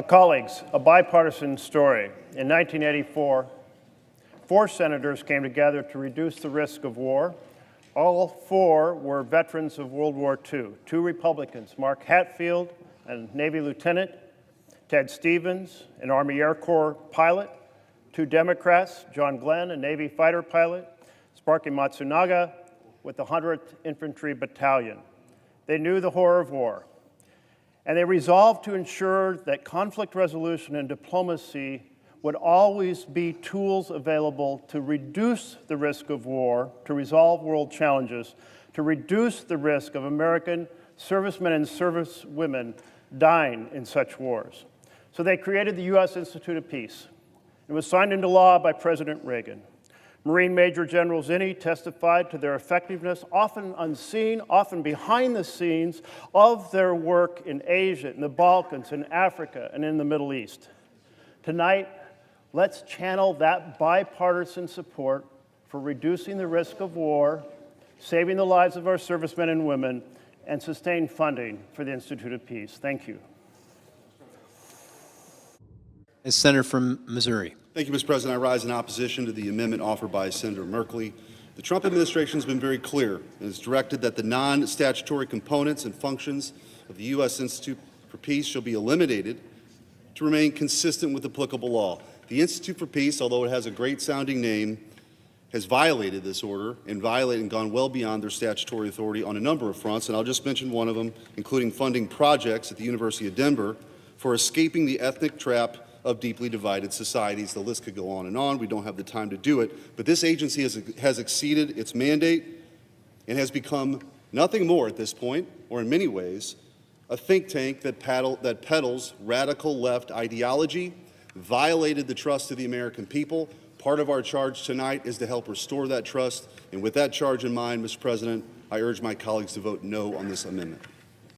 Colleagues, a bipartisan story. In 1984, 4 senators came together to reduce the risk of war. All 4 were veterans of World War II. 2 Republicans, Mark Hatfield, a Navy lieutenant, Ted Stevens, an Army Air Corps pilot, 2 Democrats, John Glenn, a Navy fighter pilot, Sparky Matsunaga with the 100th Infantry Battalion. They knew the horror of war, and they resolved to ensure that conflict resolution and diplomacy would always be tools available to reduce the risk of war, to resolve world challenges, to reduce the risk of American servicemen and servicewomen dying in such wars. So they created the U.S. Institute of Peace. It was signed into law by President Reagan. Marine Major General Zinni testified to their effectiveness, often unseen, often behind the scenes, of their work in Asia, in the Balkans, in Africa, and in the Middle East. Tonight, let's channel that bipartisan support for reducing the risk of war, saving the lives of our servicemen and women, and sustain funding for the Institute of Peace. Thank you. As Senator from Missouri. Thank you, Mr. President. I rise in opposition to the amendment offered by Senator Merkley. The Trump administration has been very clear and has directed that the non-statutory components and functions of the U.S. Institute for Peace shall be eliminated to remain consistent with applicable law. The Institute for Peace, although it has a great-sounding name, has violated this order and gone well beyond their statutory authority on a number of fronts, and I'll just mention one of them, including funding projects at the University of Denver for escaping the ethnic trap of deeply divided societies. The list could go on and on. We don't have the time to do it. But this agency has exceeded its mandate and has become nothing more at this point, or in many ways, a think tank that peddles radical left ideology, violated the trust of the American people. Part of our charge tonight is to help restore that trust. And with that charge in mind, Mr. President, I urge my colleagues to vote no on this amendment.